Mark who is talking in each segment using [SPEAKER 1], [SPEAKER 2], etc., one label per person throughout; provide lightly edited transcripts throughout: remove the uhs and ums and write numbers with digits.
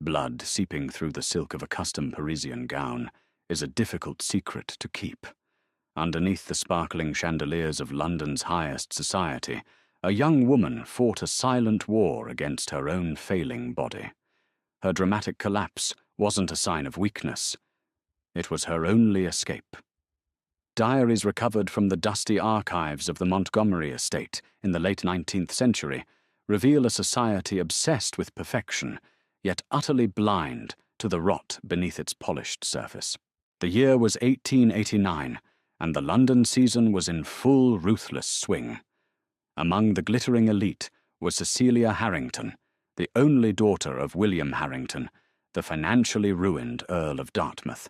[SPEAKER 1] blood seeping through the silk of a custom Parisian gown, is a difficult secret to keep. Underneath the sparkling chandeliers of London's highest society, a young woman fought a silent war against her own failing body. Her dramatic collapse wasn't a sign of weakness. It was her only escape. Diaries recovered from the dusty archives of the Montgomery estate in the late 19th century reveal a society obsessed with perfection, yet utterly blind to the rot beneath its polished surface. The year was 1889, and the London season was in full ruthless swing. Among the glittering elite was Cecilia Harrington, the only daughter of William Harrington, the financially ruined Earl of Dartmouth.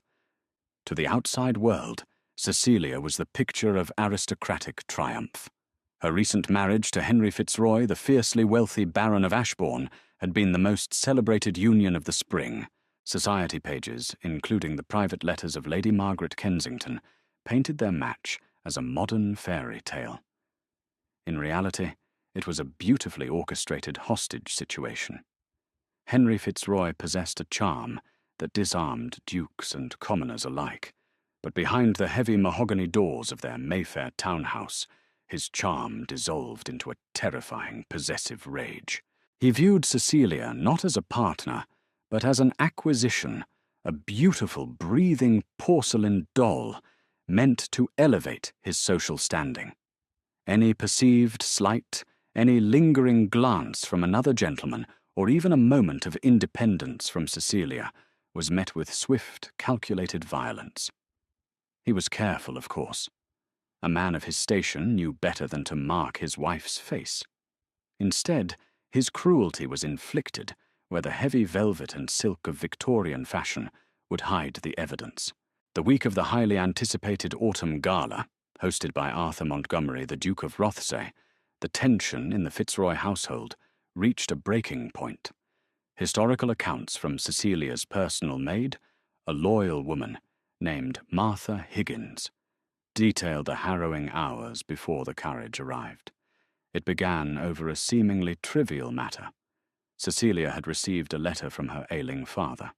[SPEAKER 1] To the outside world, Cecilia was the picture of aristocratic triumph. Her recent marriage to Henry Fitzroy, the fiercely wealthy Baron of Ashbourne, had been the most celebrated union of the spring. Society pages, including the private letters of Lady Margaret Kensington, painted their match as a modern fairy tale. In reality, it was a beautifully orchestrated hostage situation. Henry Fitzroy possessed a charm that disarmed dukes and commoners alike, but behind the heavy mahogany doors of their Mayfair townhouse, his charm dissolved into a terrifying possessive rage. He viewed Cecilia not as a partner, but as an acquisition, a beautiful, breathing porcelain doll meant to elevate his social standing. Any perceived slight, any lingering glance from another gentleman, or even a moment of independence from Cecilia, was met with swift, calculated violence. He was careful, of course. A man of his station knew better than to mark his wife's face. Instead, his cruelty was inflicted where the heavy velvet and silk of Victorian fashion would hide the evidence. The week of the highly anticipated autumn gala, hosted by Arthur Montgomery, the Duke of Rothesay, the tension in the Fitzroy household reached a breaking point. Historical accounts from Cecilia's personal maid, a loyal woman named Martha Higgins, detailed the harrowing hours before the carriage arrived. It began over a seemingly trivial matter. Cecilia had received a letter from her ailing father.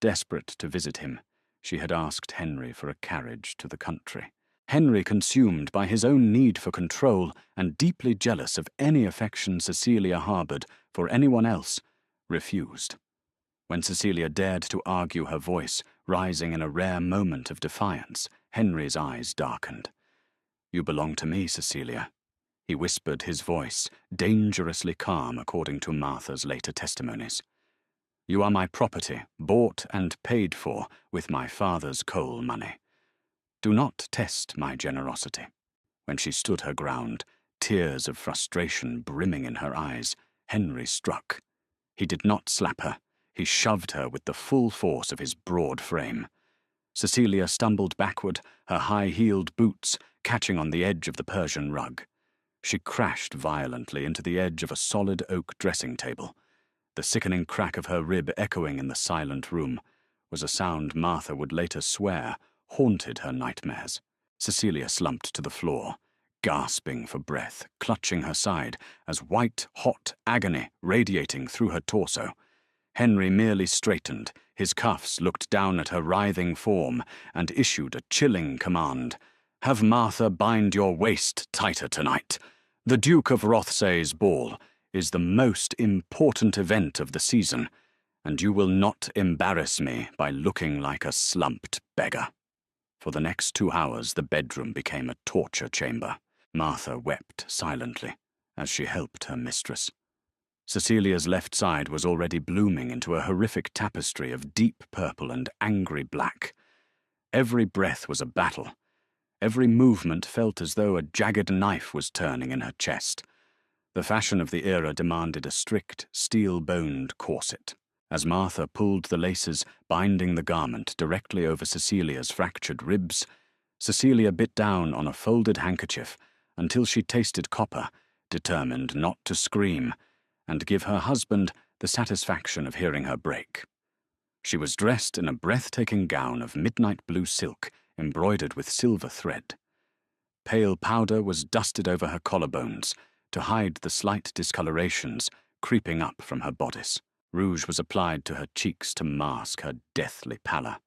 [SPEAKER 1] Desperate to visit him, she had asked Henry for a carriage to the country. Henry, consumed by his own need for control and deeply jealous of any affection Cecilia harbored for anyone else, refused. When Cecilia dared to argue, her voice rising in a rare moment of defiance, Henry's eyes darkened. "You belong to me, Cecilia," he whispered, his voice dangerously calm according to Martha's later testimonies. "You are my property, bought and paid for with my father's coal money. Do not test my generosity." When she stood her ground, tears of frustration brimming in her eyes, Henry struck. He did not slap her. He shoved her with the full force of his broad frame. Cecilia stumbled backward, her high-heeled boots catching on the edge of the Persian rug. She crashed violently into the edge of a solid oak dressing table. The sickening crack of her rib echoing in the silent room was a sound Martha would later swear haunted her nightmares. Cecilia slumped to the floor, gasping for breath, clutching her side as white, hot agony radiating through her torso. Henry merely straightened, his cuffs looked down at her writhing form, and issued a chilling command. "Have Martha bind your waist tighter tonight. The Duke of Rothesay's ball is the most important event of the season, and you will not embarrass me by looking like a slumped beggar." For the next 2 hours the bedroom became a torture chamber. Martha wept silently as she helped her mistress. Cecilia's left side was already blooming into a horrific tapestry of deep purple and angry black. Every breath was a battle. Every movement felt as though a jagged knife was turning in her chest. The fashion of the era demanded a strict, steel-boned corset. As Martha pulled the laces binding the garment directly over Cecilia's fractured ribs, Cecilia bit down on a folded handkerchief until she tasted copper, determined not to scream, and give her husband the satisfaction of hearing her break. She was dressed in a breathtaking gown of midnight blue silk embroidered with silver thread. Pale powder was dusted over her collarbones to hide the slight discolorations creeping up from her bodice. Rouge was applied to her cheeks to mask her deathly pallor.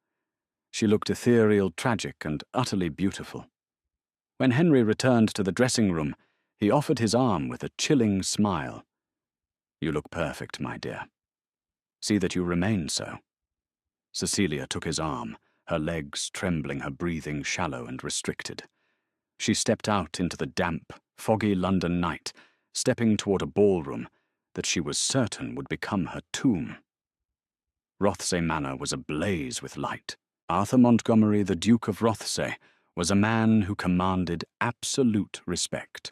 [SPEAKER 1] She looked ethereal, tragic, and utterly beautiful. When Henry returned to the dressing room, he offered his arm with a chilling smile. "You look perfect, my dear. See that you remain so." Cecilia took his arm, her legs trembling, her breathing shallow and restricted. She stepped out into the damp, foggy London night, stepping toward a ballroom that she was certain would become her tomb. Rothsay Manor was ablaze with light. Arthur Montgomery, the Duke of Rothsay, was a man who commanded absolute respect.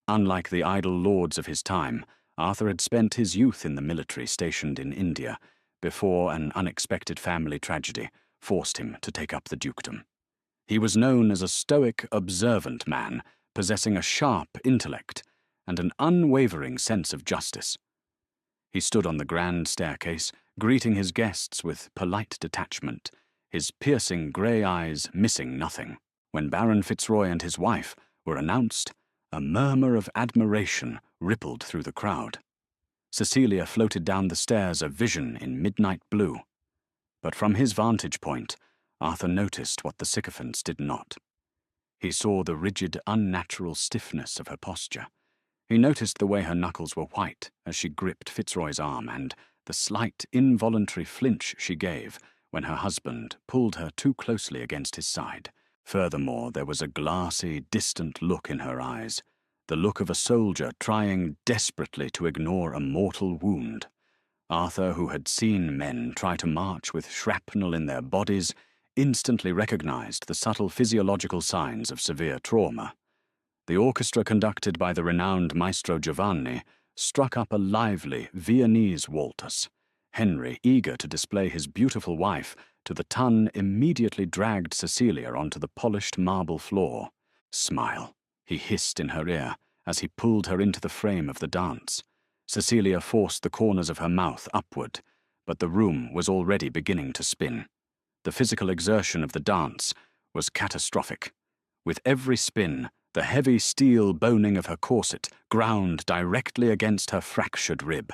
[SPEAKER 1] Unlike the idle lords of his time, Arthur had spent his youth in the military stationed in India before an unexpected family tragedy forced him to take up the dukedom. He was known as a stoic, observant man, possessing a sharp intellect and an unwavering sense of justice. He stood on the grand staircase, greeting his guests with polite detachment, his piercing grey eyes missing nothing. When Baron Fitzroy and his wife were announced, a murmur of admiration rippled through the crowd. Cecilia floated down the stairs, a vision in midnight blue. But from his vantage point, Arthur noticed what the sycophants did not. He saw the rigid, unnatural stiffness of her posture. He noticed the way her knuckles were white as she gripped Fitzroy's arm, and the slight, involuntary flinch she gave when her husband pulled her too closely against his side. Furthermore, there was a glassy, distant look in her eyes, the look of a soldier trying desperately to ignore a mortal wound. Arthur, who had seen men try to march with shrapnel in their bodies, instantly recognized the subtle physiological signs of severe trauma. The orchestra, conducted by the renowned Maestro Giovanni, struck up a lively Viennese waltz. Henry, eager to display his beautiful wife to the ton, immediately dragged Cecilia onto the polished marble floor. "Smile," he hissed in her ear as he pulled her into the frame of the dance. Cecilia forced the corners of her mouth upward, but the room was already beginning to spin. The physical exertion of the dance was catastrophic. With every spin, the heavy steel boning of her corset ground directly against her fractured rib.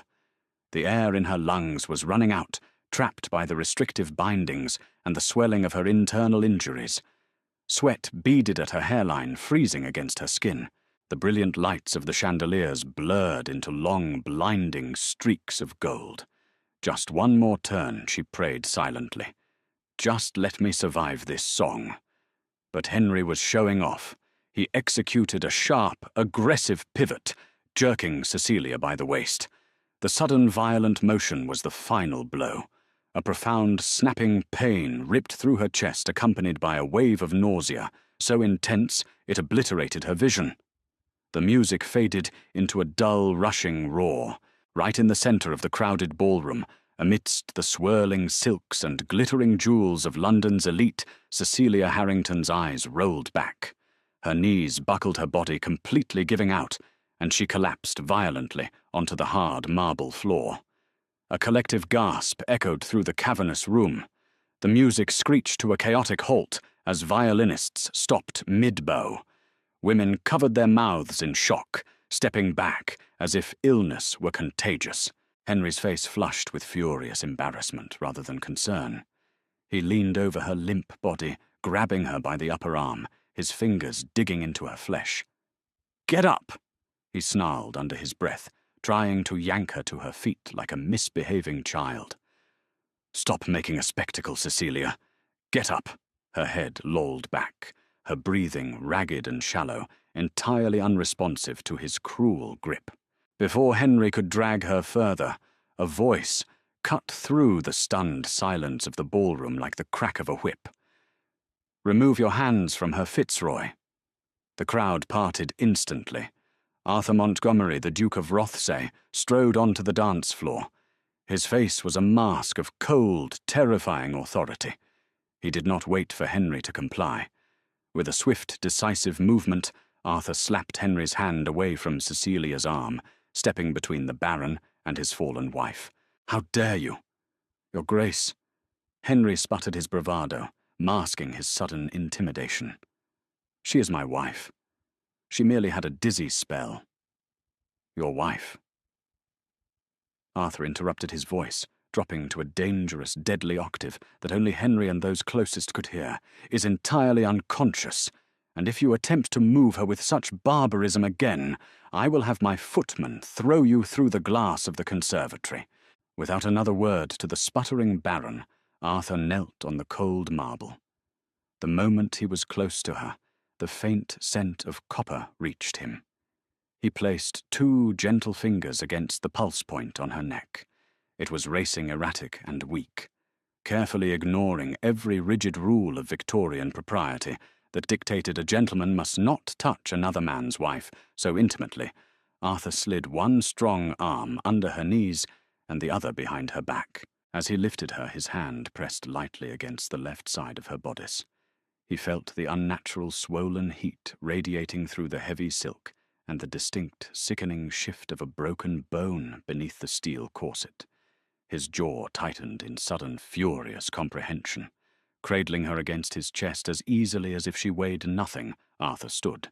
[SPEAKER 1] The air in her lungs was running out, trapped by the restrictive bindings and the swelling of her internal injuries. Sweat beaded at her hairline, freezing against her skin. The brilliant lights of the chandeliers blurred into long, blinding streaks of gold. Just one more turn, she prayed silently. Just let me survive this song. But Henry was showing off. He executed a sharp, aggressive pivot, jerking Cecilia by the waist. The sudden violent motion was the final blow. A profound snapping pain ripped through her chest, accompanied by a wave of nausea, so intense it obliterated her vision. The music faded into a dull, rushing roar. Right in the center of the crowded ballroom, amidst the swirling silks and glittering jewels of London's elite, Cecilia Harrington's eyes rolled back. Her knees buckled, her body completely giving out, and she collapsed violently onto the hard marble floor. A collective gasp echoed through the cavernous room. The music screeched to a chaotic halt as violinists stopped mid-bow. Women covered their mouths in shock, stepping back as if illness were contagious. Henry's face flushed with furious embarrassment rather than concern. He leaned over her limp body, grabbing her by the upper arm, his fingers digging into her flesh. "Get up!" he snarled under his breath, trying to yank her to her feet like a misbehaving child. "Stop making a spectacle, Cecilia. Get up." Her head lolled back, her breathing ragged and shallow, entirely unresponsive to his cruel grip. Before Henry could drag her further, a voice cut through the stunned silence of the ballroom like the crack of a whip. "Remove your hands from her, Fitzroy." The crowd parted instantly. Arthur Montgomery, the Duke of Rothsay, strode onto the dance floor. His face was a mask of cold, terrifying authority. He did not wait for Henry to comply. With a swift, decisive movement, Arthur slapped Henry's hand away from Cecilia's arm, stepping between the Baron and his fallen wife. "How dare you?" "Your Grace." Henry sputtered his bravado, masking his sudden intimidation. "She is my wife. She merely had a dizzy spell." "Your wife?" Arthur interrupted his voice, dropping to a dangerous, deadly octave that only Henry and those closest could hear, "is entirely unconscious, and if you attempt to move her with such barbarism again, I will have my footman throw you through the glass of the conservatory." Without another word to the sputtering Baron, Arthur knelt on the cold marble. The moment he was close to her, the faint scent of copper reached him. He placed 2 gentle fingers against the pulse point on her neck. It was racing erratic and weak. Carefully ignoring every rigid rule of Victorian propriety that dictated a gentleman must not touch another man's wife so intimately, Arthur slid one strong arm under her knees and the other behind her back. As he lifted her, his hand pressed lightly against the left side of her bodice. He felt the unnatural swollen heat radiating through the heavy silk and the distinct, sickening shift of a broken bone beneath the steel corset. His jaw tightened in sudden, furious comprehension. Cradling her against his chest as easily as if she weighed nothing, Arthur stood.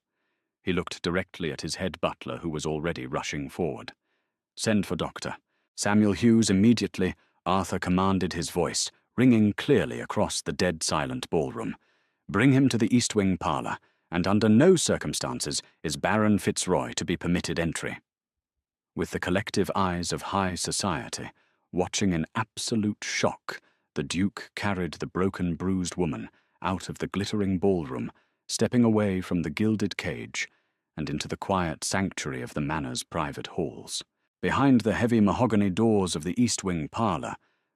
[SPEAKER 1] He looked directly at his head butler, who was already rushing forward. "Send for Doctor Samuel Hughes immediately," Arthur commanded, his voice ringing clearly across the dead-silent ballroom. "Bring him to the East Wing parlour, and under no circumstances is Baron Fitzroy to be permitted entry." With the collective eyes of high society watching in absolute shock, the Duke carried the broken, bruised woman out of the glittering ballroom, stepping away from the gilded cage and into the quiet sanctuary of the manor's private halls. Behind the heavy mahogany doors of the East Wing parlour,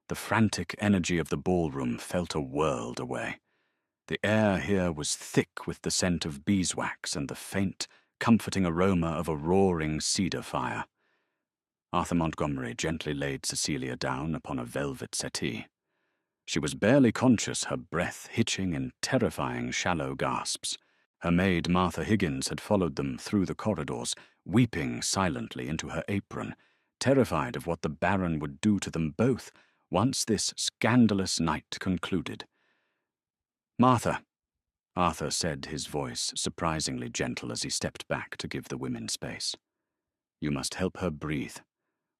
[SPEAKER 1] the frantic energy of the ballroom felt a world away. The air here was thick with the scent of beeswax and the faint, comforting aroma of a roaring cedar fire. Arthur Montgomery gently laid Cecilia down upon a velvet settee. She was barely conscious, her breath hitching in terrifying shallow gasps. Her maid, Martha Higgins, had followed them through the corridors, weeping silently into her apron, terrified of what the Baron would do to them both once this scandalous night concluded. "Martha," Arthur said, his voice surprisingly gentle as he stepped back to give the women space. "You must help her breathe.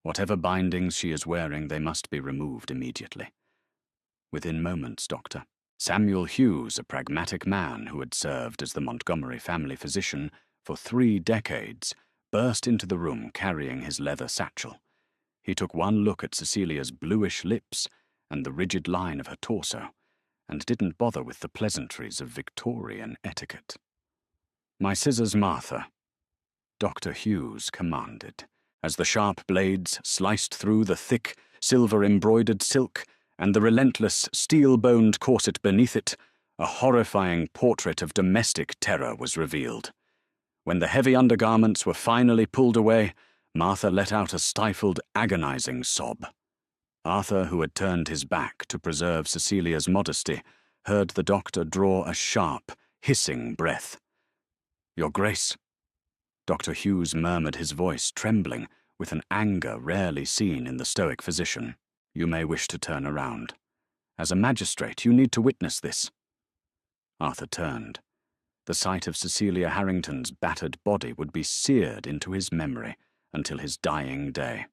[SPEAKER 1] Whatever bindings she is wearing, they must be removed immediately." Within moments, Doctor. Samuel Hughes, a pragmatic man who had served as the Montgomery family physician for 3 decades, burst into the room carrying his leather satchel. He took one look at Cecilia's bluish lips and the rigid line of her torso, and didn't bother with the pleasantries of Victorian etiquette. "My scissors, Martha," Dr. Hughes commanded, as the sharp blades sliced through the thick, silver-embroidered silk and the relentless, steel-boned corset beneath it. A horrifying portrait of domestic terror was revealed. When the heavy undergarments were finally pulled away, Martha let out a stifled, agonizing sob. Arthur, who had turned his back to preserve Cecilia's modesty, heard the doctor draw a sharp, hissing breath. "Your Grace," Dr. Hughes murmured, his voice trembling with an anger rarely seen in the stoic physician. "You may wish to turn around. As a magistrate, you need to witness this." Arthur turned. The sight of Cecilia Harrington's battered body would be seared into his memory until his dying day.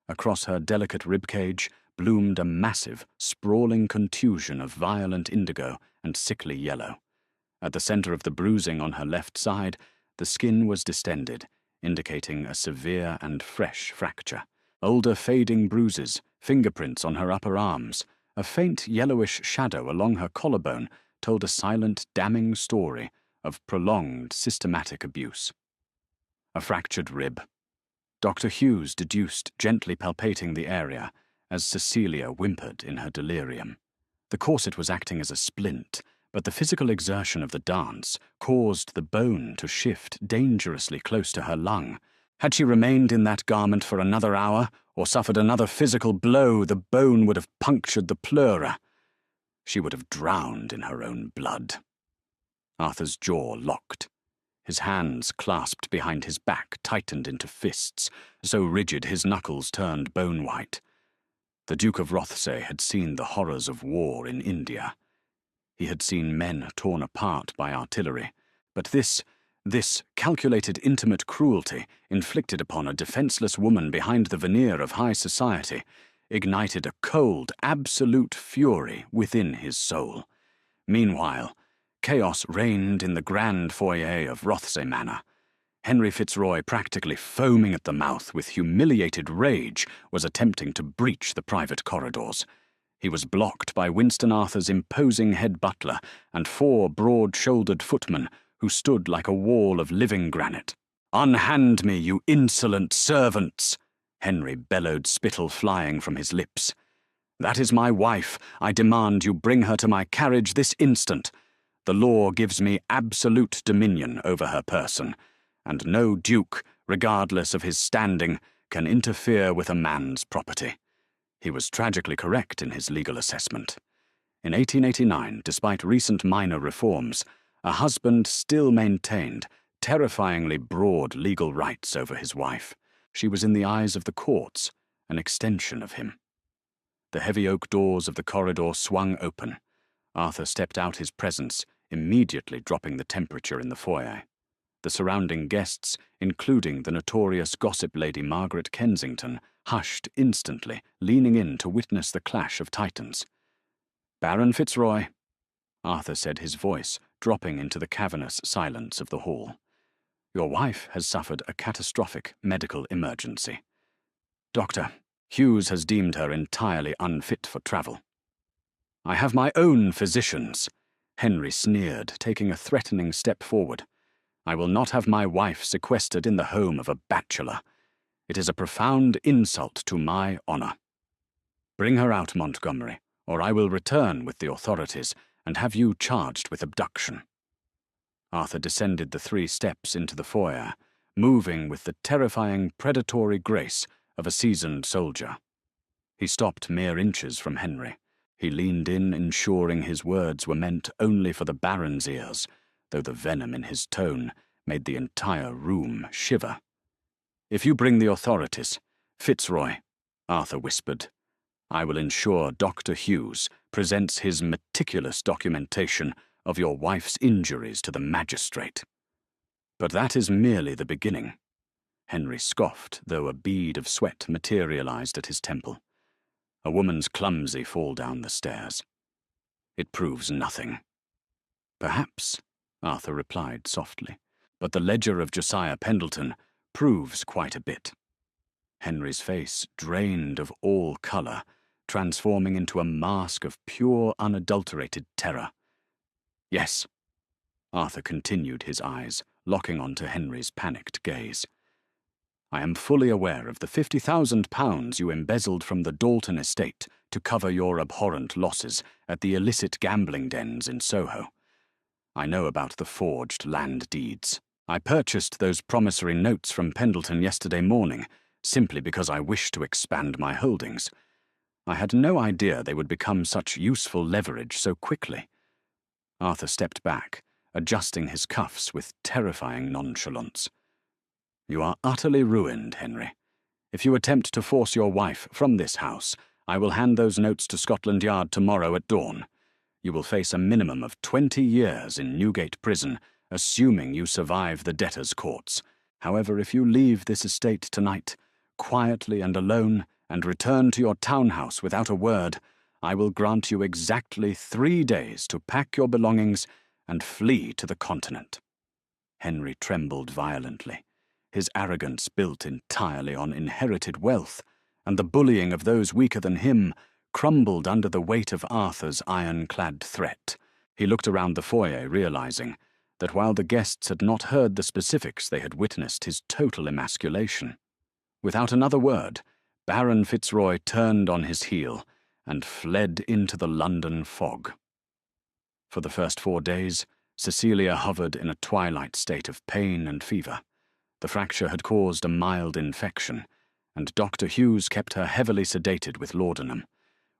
[SPEAKER 1] Across her delicate ribcage bloomed a massive, sprawling contusion of violent indigo and sickly yellow. At the center of the bruising on her left side, the skin was distended, indicating a severe and fresh fracture. Older fading bruises, fingerprints on her upper arms, a faint yellowish shadow along her collarbone told a silent, damning story of prolonged, systematic abuse. A fractured rib. Dr. Hughes deduced, gently palpating the area, as Cecilia whimpered in her delirium. The corset was acting as a splint, but the physical exertion of the dance caused the bone to shift dangerously close to her lung. Had she remained in that garment for another hour, or suffered another physical blow, the bone would have punctured the pleura. She would have drowned in her own blood. Arthur's jaw locked. His hands, clasped behind his back, tightened into fists, so rigid his knuckles turned bone-white. The Duke of Rothesay had seen the horrors of war in India. He had seen men torn apart by artillery, but this This calculated intimate cruelty inflicted upon a defenseless woman behind the veneer of high society ignited a cold, absolute fury within his soul. Meanwhile, chaos reigned in the grand foyer of Rothsay Manor. Henry Fitzroy, practically foaming at the mouth with humiliated rage, was attempting to breach the private corridors. He was blocked by Winston Arthur's imposing head butler and 4 broad-shouldered footmen who stood like a wall of living granite. "Unhand me, you insolent servants!" Henry bellowed, spittle flying from his lips. "That is my wife. I demand you bring her to my carriage this instant. The law gives me absolute dominion over her person, and no duke, regardless of his standing, can interfere with a man's property." He was tragically correct in his legal assessment. In 1889, despite recent minor reforms, a husband still maintained terrifyingly broad legal rights over his wife. She was in the eyes of the courts an extension of him. The heavy oak doors of the corridor swung open. Arthur stepped out his presence, immediately dropping the temperature in the foyer. The surrounding guests, including the notorious gossip lady Margaret Kensington, hushed instantly, leaning in to witness the clash of titans. "Baron Fitzroy," Arthur said, his voice dropping into the cavernous silence of the hall. "Your wife has suffered a catastrophic medical emergency. Dr. Hughes has deemed her entirely unfit for travel." "I have my own physicians," Henry sneered, taking a threatening step forward. "I will not have my wife sequestered in the home of a bachelor. It is a profound insult to my honor. Bring her out, Montgomery, or I will return with the authorities and have you charged with abduction." Arthur descended the 3 steps into the foyer, moving with the terrifying predatory grace of a seasoned soldier. He stopped mere inches from Henry. He leaned in, ensuring his words were meant only for the Baron's ears, though the venom in his tone made the entire room shiver. "If you bring the authorities, Fitzroy," Arthur whispered, "I will ensure Dr. Hughes presents his meticulous documentation of your wife's injuries to the magistrate." "But that is merely the beginning." Henry scoffed, though a bead of sweat materialized at his temple. "A woman's clumsy fall down the stairs. It proves nothing." "Perhaps," Arthur replied softly, "but the ledger of Josiah Pendleton proves quite a bit." Henry's face drained of all color, transforming into a mask of pure, unadulterated terror. "Yes," Arthur continued, his eyes locking onto Henry's panicked gaze. "I am fully aware of the £50,000 you embezzled from the Dalton estate to cover your abhorrent losses at the illicit gambling dens in Soho. I know about the forged land deeds. I purchased those promissory notes from Pendleton yesterday morning, simply because I wished to expand my holdings. I had no idea they would become such useful leverage so quickly." Arthur stepped back, adjusting his cuffs with terrifying nonchalance. "You are utterly ruined, Henry. If you attempt to force your wife from this house, I will hand those notes to Scotland Yard tomorrow at dawn. You will face a minimum of 20 years in Newgate Prison, assuming you survive the debtors' courts. However, if you leave this estate tonight, quietly and alone, and return to your townhouse without a word, I will grant you exactly 3 days to pack your belongings and flee to the continent." Henry trembled violently. His arrogance built entirely on inherited wealth, and the bullying of those weaker than him crumbled under the weight of Arthur's ironclad threat. He looked around the foyer, realizing that while the guests had not heard the specifics, they had witnessed his total emasculation. Without another word, Baron Fitzroy turned on his heel and fled into the London fog. For the first 4 days, Cecilia hovered in a twilight state of pain and fever. The fracture had caused a mild infection, and Dr. Hughes kept her heavily sedated with laudanum.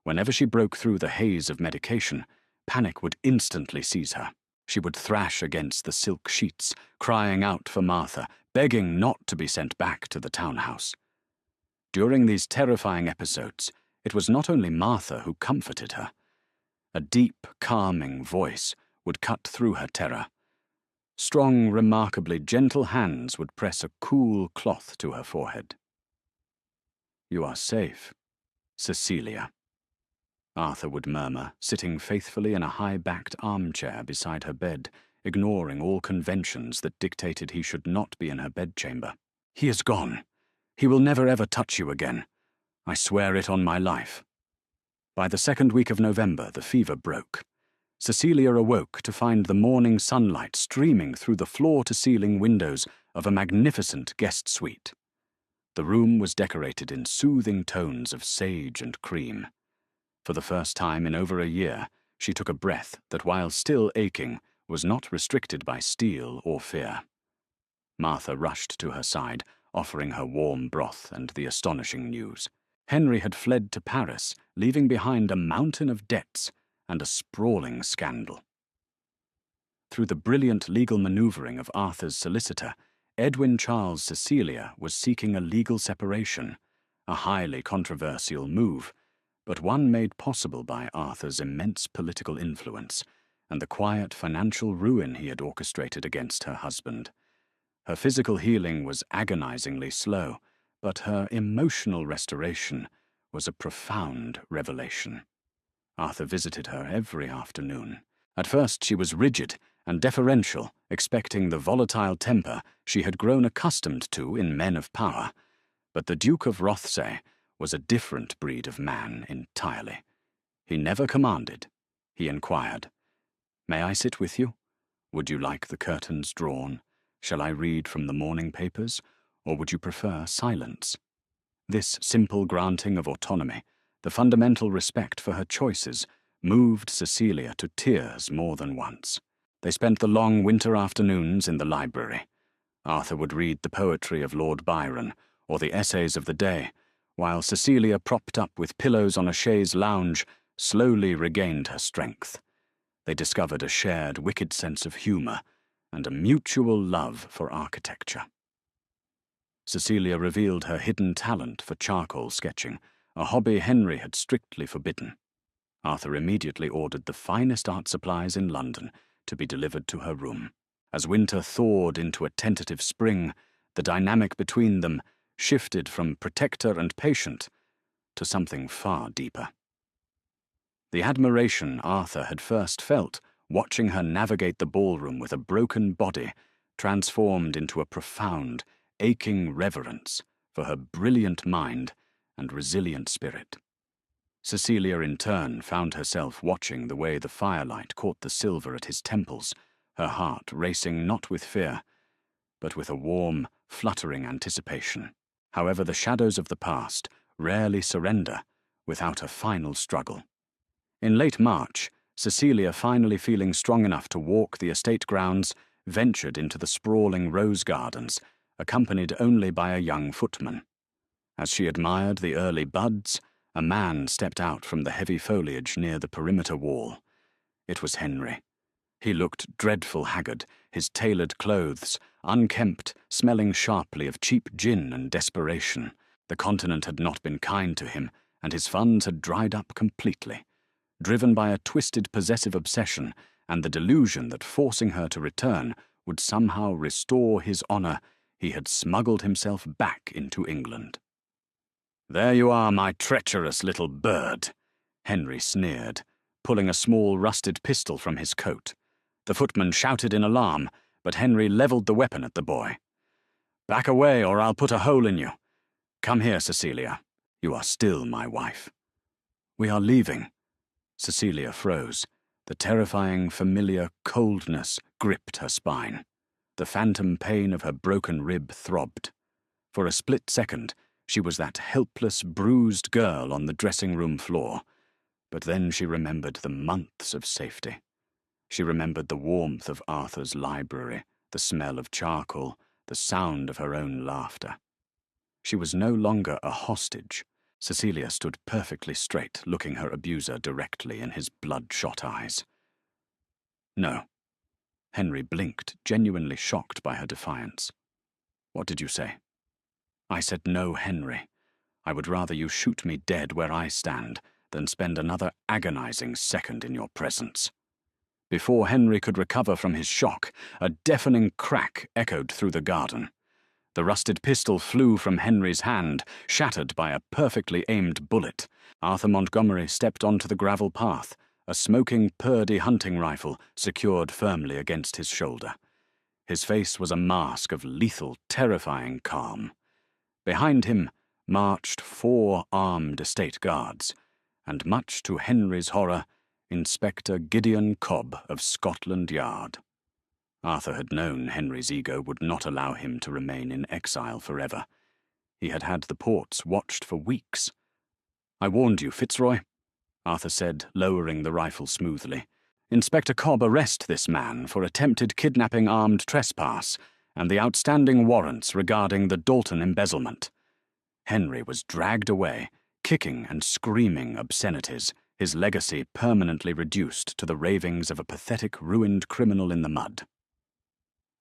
[SPEAKER 1] Whenever she broke through the haze of medication, panic would instantly seize her. She would thrash against the silk sheets, crying out for Martha, begging not to be sent back to the townhouse. During these terrifying episodes, it was not only Martha who comforted her. A deep, calming voice would cut through her terror. Strong, remarkably gentle hands would press a cool cloth to her forehead. "You are safe, Cecilia," Arthur would murmur, sitting faithfully in a high-backed armchair beside her bed, ignoring all conventions that dictated he should not be in her bedchamber. "He is gone. He will never ever touch you again. I swear it on my life." By the second week of November, the fever broke. Cecilia awoke to find the morning sunlight streaming through the floor-to-ceiling windows of a magnificent guest suite. The room was decorated in soothing tones of sage and cream. For the first time in over a year, she took a breath that, while still aching, was not restricted by steel or fear. Martha rushed to her side, offering her warm broth and the astonishing news. Henry had fled to Paris, leaving behind a mountain of debts and a sprawling scandal. Through the brilliant legal maneuvering of Arthur's solicitor, Edwin Charles Cecilia was seeking a legal separation, a highly controversial move, but one made possible by Arthur's immense political influence and the quiet financial ruin he had orchestrated against her husband. Her physical healing was agonizingly slow, but her emotional restoration was a profound revelation. Arthur visited her every afternoon. At first she was rigid and deferential, expecting the volatile temper she had grown accustomed to in men of power. But the Duke of Rothesay was a different breed of man entirely. He never commanded. He inquired, "May I sit with you? Would you like the curtains drawn? Shall I read from the morning papers, or would you prefer silence?" This simple granting of autonomy, the fundamental respect for her choices, moved Cecilia to tears more than once. They spent the long winter afternoons in the library. Arthur would read the poetry of Lord Byron or the essays of the day, while Cecilia, propped up with pillows on a chaise lounge, slowly regained her strength. They discovered a shared wicked sense of humour and a mutual love for architecture. Cecilia revealed her hidden talent for charcoal sketching, a hobby Henry had strictly forbidden. Arthur immediately ordered the finest art supplies in London to be delivered to her room. As winter thawed into a tentative spring, the dynamic between them shifted from protector and patient to something far deeper. The admiration Arthur had first felt, watching her navigate the ballroom with a broken body, transformed into a profound, aching reverence for her brilliant mind and resilient spirit. Cecilia, in turn, found herself watching the way the firelight caught the silver at his temples, her heart racing not with fear, but with a warm, fluttering anticipation. However, the shadows of the past rarely surrender without a final struggle. In late March, Cecilia, finally feeling strong enough to walk the estate grounds, ventured into the sprawling rose gardens, accompanied only by a young footman. As she admired the early buds, a man stepped out from the heavy foliage near the perimeter wall. It was Henry. He looked dreadful haggard, his tailored clothes, unkempt, smelling sharply of cheap gin and desperation. The continent had not been kind to him, and his funds had dried up completely. Driven by a twisted possessive obsession and the delusion that forcing her to return would somehow restore his honour, he had smuggled himself back into England. "There you are, my treacherous little bird," Henry sneered, pulling a small rusted pistol from his coat. The footman shouted in alarm, but Henry levelled the weapon at the boy. "Back away, or I'll put a hole in you. Come here, Cecilia. You are still my wife." "We are leaving." Cecilia froze. The terrifying, familiar coldness gripped her spine. The phantom pain of her broken rib throbbed. For a split second, she was that helpless, bruised girl on the dressing-room floor. But then she remembered the months of safety. She remembered the warmth of Arthur's library, the smell of charcoal, the sound of her own laughter. She was no longer a hostage. Cecilia stood perfectly straight, looking her abuser directly in his bloodshot eyes. "No." Henry blinked, genuinely shocked by her defiance. "What did you say?" "I said no, Henry. I would rather you shoot me dead where I stand than spend another agonizing second in your presence." Before Henry could recover from his shock, a deafening crack echoed through the garden. The rusted pistol flew from Henry's hand, shattered by a perfectly aimed bullet. Arthur Montgomery stepped onto the gravel path, a smoking Purdy hunting rifle secured firmly against his shoulder. His face was a mask of lethal, terrifying calm. Behind him marched 4 armed estate guards, and much to Henry's horror, Inspector Gideon Cobb of Scotland Yard. Arthur had known Henry's ego would not allow him to remain in exile forever. He had had the ports watched for weeks. "I warned you, Fitzroy," Arthur said, lowering the rifle smoothly. "Inspector Cobb, arrest this man for attempted kidnapping, armed trespass, and the outstanding warrants regarding the Dalton embezzlement." Henry was dragged away, kicking and screaming obscenities, his legacy permanently reduced to the ravings of a pathetic, ruined criminal in the mud.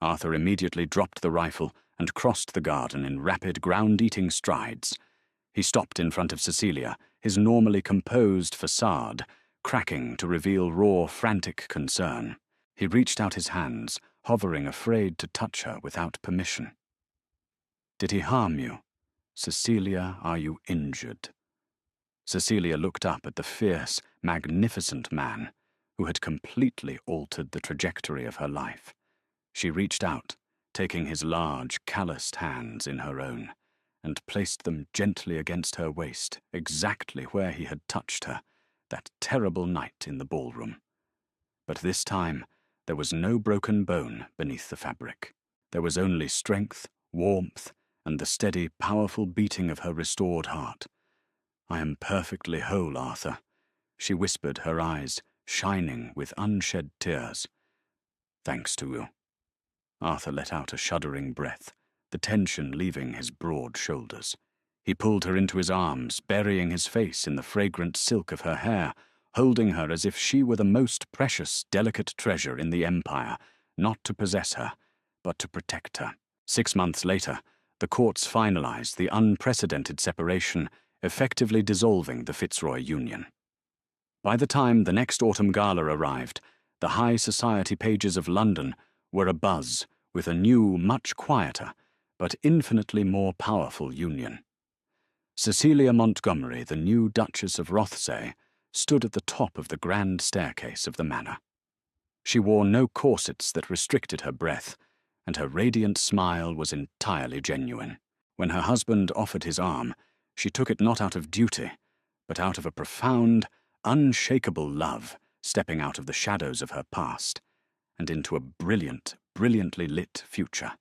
[SPEAKER 1] Arthur immediately dropped the rifle and crossed the garden in rapid, ground-eating strides. He stopped in front of Cecilia, his normally composed facade cracking to reveal raw, frantic concern. He reached out his hands, hovering, afraid to touch her without permission. "Did he harm you? Cecilia, are you injured?" Cecilia looked up at the fierce, magnificent man who had completely altered the trajectory of her life. She reached out, taking his large, calloused hands in her own, and placed them gently against her waist, exactly where he had touched her that terrible night in the ballroom. But this time, there was no broken bone beneath the fabric. There was only strength, warmth, and the steady, powerful beating of her restored heart. "I am perfectly whole, Arthur," she whispered, her eyes shining with unshed tears. "Thanks to you." Arthur let out a shuddering breath, the tension leaving his broad shoulders. He pulled her into his arms, burying his face in the fragrant silk of her hair, holding her as if she were the most precious, delicate treasure in the empire, not to possess her, but to protect her. 6 months later, the courts finalized the unprecedented separation, effectively dissolving the Fitzroy union. By the time the next autumn gala arrived, the high society pages of London were abuzz with a new, much quieter, but infinitely more powerful union. Cecilia Montgomery, the new Duchess of Rothesay, stood at the top of the grand staircase of the manor. She wore no corsets that restricted her breath, and her radiant smile was entirely genuine. When her husband offered his arm, she took it not out of duty, but out of a profound, unshakable love stepping out of the shadows of her past and into a brilliant, brilliantly lit future.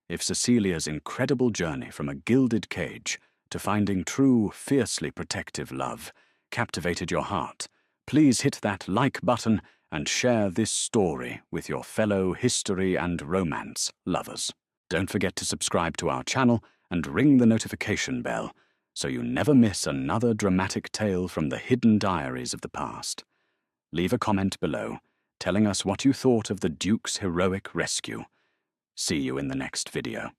[SPEAKER 1] If Cecilia's incredible journey from a gilded cage to finding true, fiercely protective love captivated your heart, please hit that like button and share this story with your fellow history and romance lovers. Don't forget to subscribe to our channel and ring the notification bell so you never miss another dramatic tale from the hidden diaries of the past. Leave a comment below, telling us what you thought of the Duke's heroic rescue. See you in the next video.